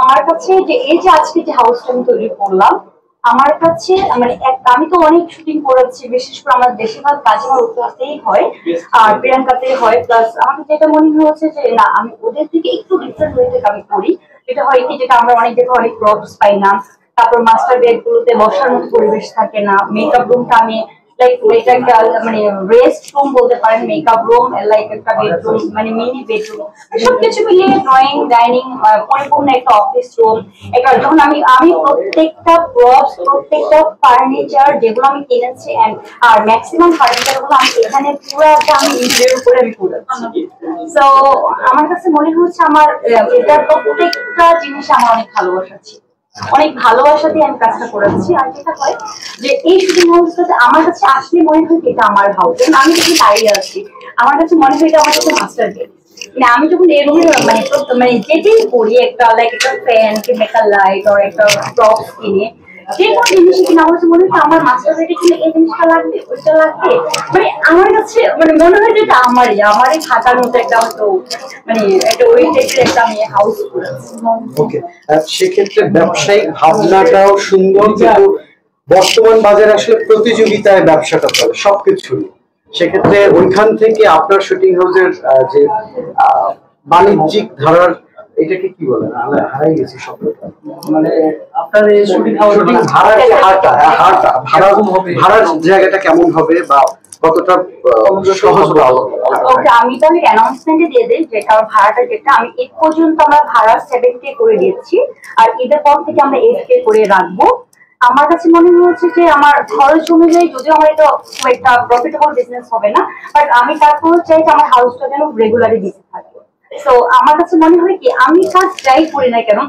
আমার কাছে যে এই যে আজকে যে হাউসটা আমি তৈরি করলাম, আমার কাছে মানে আমি তো অনেক শুটিং করেছি, বিশেষ করে আমার বেশিরভাগ কাজ আমার উত্তরাতেই হয় আর প্রিয়াঙ্কাতেই হয়। প্লাস আমার যেটা মনে হয়েছে যে না, আমি ওদের থেকে একটু ডিফারেন্ট ওয়েতে আমি করি। যেটা হয় কি, যেটা আমরা অনেক জায়গায় অনেক প্রপস পাই না, তারপর মাস্টার বেডগুলোতে বসার মতো পরিবেশ থাকে না। মেকআপ রুমটা আমি লাইক এটা একটা মানে রেস্ট রুম বলতে পারেন, মেকআপ রুম লাইক একটা বেডরুম, মানে মিনি বেডরুম, সবকিছু মিলিয়ে ড্রয়িং ডাইনিং পরিপূর্ণ একটা অফিস রুম। এটা যখন আমি আমি প্রত্যেকটা প্রপস, প্রত্যেকটা ফার্নিচার যেগুলো আমি কিনেছি আর ম্যাক্সিমাম ফার্নিচার গুলো আমি এখানে পুরোটা আমি ইন্টেরিয়র করে আমি করেছি। তো আমার কাছে মনে হচ্ছে আমার এটার প্রত্যেকটা জিনিস আমার অনেক ভালোবাসা ছিল, অনেক ভালোবাসা দিয়ে আমি কাজটা করেছি। আর যেটা হয় যে এই শুটিং হাউসটাতে আমার কাছে আসলে মনে হয় এটা আমার হাউস, আমি যখন দাঁড়িয়ে আছি আমার কাছে মনে হয় এটা আমার কাছে মাস্টার বেড। মানে আমি যখন এর মানে মানে যেটাই করি, একটা লাইক একটা ফ্যান কিংবা একটা লাইট আর একটা প্রপস কিনে, যে কোনো জিনিস কিনে আমার কাছে মনে হয় আমার মাস্টার বেডে কিনে এই জিনিসটা লাগবে, ওইটা লাগবে, মানে আমার কাছে মানে মনে হয় যে এটা আমারই থাকার মতো একটা হয়তো মানে একটা ওই টাইপের একটা আমি হাউস করেছি। ওকে, সেক্ষেত্রে ব্যবসায়িক ভাবনাটাও সুন্দর, কিন্তু বর্তমান বাজারে আসলে প্রতিযোগিতায় ব্যবসাটা চলে সবকিছু। সেক্ষেত্রে ওইখান থেকে আপনার শুটিং হাউসের যে বাণিজ্যিক ধারার, এটাকে কি বলে, আমরা হারাই গেছি শব্দটা, মানে আপনার এই শুটিং হাউসের ভাড়ার যে ভাড়ার জায়গাটা কেমন হবে বা কতটা সহজ হবে? ওকে, আমি তো অ্যানাউন্সমেন্টে দিয়ে দিই যে কারণ ভাড়াটা যেটা আমি এই পর্যন্ত আমরা ভাড়া 7K করে দিচ্ছি, আর ঈদের পর থেকে আমরা 8K করে রাখবো। আমার কাছে মনে হচ্ছে যে আমার খরচ অনুযায়ী, যদিও আমার এটা খুব একটা প্রফিটেবল বিজনেস হবে না, বাট আমি তারপর চাই যে আমার হাউসটা যেন রেগুলারলি দিতে থাকে। তো আমার কাছে মনে হয় কি, আমি কাজ যাই করি না কেন,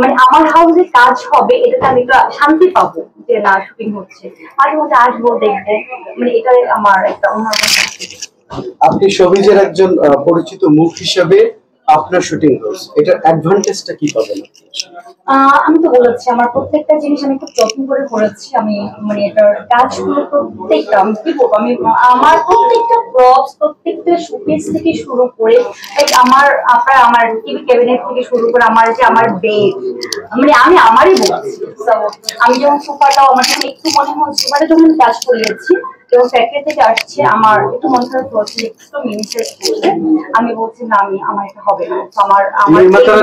মানে আমার হাউসে কাজ হবে, এটাতে আমি একটা শান্তি পাবো যে না শুটিং হচ্ছে, মাঝে মধ্যে আসবো দেখবো, মানে এটা আমার একটা অন্যরকম। আপনি সবিজের একজন পরিচিত মুখ হিসেবে আপনার শুটিং হাউস, এটার অ্যাডভান্টেজটা কি পাবেন? আমি তো বলেছি আমার প্রত্যেকটা জিনিস আমি খুব যত্ন করে করেছি। আমি মানে এটার কাজগুলো প্রত্যেকটা আমি কি বলবো, আমি আমার প্রত্যেকটা প্রপস, প্রত্যেকটা শোকেস থেকে শুরু করে আমার টিভি ক্যাবিনেট থেকে শুরু করে আমার বেড, মানে আমি আমারই বলছি। আমি যখন সোফাটাও আমার যখন একটু মনে হয় সোফাটা যখন কাজ করিয়েছি, যখন ফ্যাক্টরি থেকে আসছে আমার একটু মন খারাপ হচ্ছে, একটু মিনিসের আমি বলছি না, আমার এটা হবে না।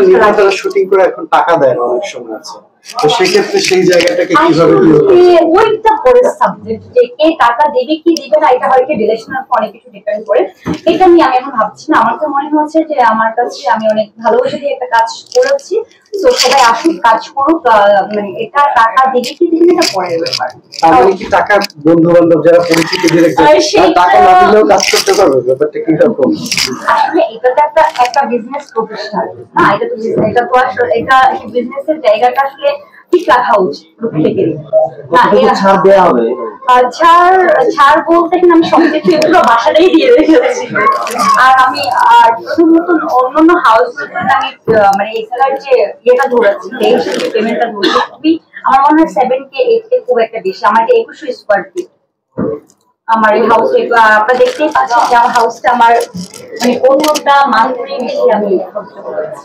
নির্মাতারা শুটিং করে এখন টাকা দেয় না, অনেক সময় আছে, তো সেক্ষেত্রে সেই জায়গাটাকে কিভাবে ওইটা পরে সাবজেক্ট, যে কে টাকা দেবে কি দিবে না, এটা হয়তো রিলেশনের উপর অনেক কিছু ডিপেন্ড করে। এটা নিয়ে আমি এখন ভাবছি না। আমার তো মনে হচ্ছে যে আমার কাছে আমি অনেক ভালোবেসে দিয়ে একটা কাজ করেছি, তো সবাই আসুক, কাজ করুক, মানে এটা টাকা দেবে কি দিবে এটা পরের ব্যাপার। তাহলে কি টাকা বন্ধু বান্ধব যারা পরিচিত টাকা না দিলেও কাজ করতে পারবে, ব্যাপারটা কি রকম? আসলে এটা তো একটা বিজনেস প্রফেশনাল না, এটা তো আসলে এটা বিজনেসের জায়গাটা আসলে ঠিক রাখা উচিত প্রত্যেকেরই। ছাড় দেওয়া হবে, ছাড় বলতে আমি সবকিছু এগুলো বাসাটাই দিয়ে রেখেছি। আর আমি নতুন অন্যান্য হাউস আমি মানে এখানে যে ইয়েটা ধরেছি, যে পেমেন্টটা ধরেছি, খুবই আমার মনে হয় 7K 8K খুব একটা বেশি। আমার 2100 স্কোয়ার ফিট আমার এই হাউস। আপনারা দেখতেই পাচ্ছেন যে আমার হাউসটা আমার মানে কোনটা মান্থলি বেশি আমি খরচ করেছি।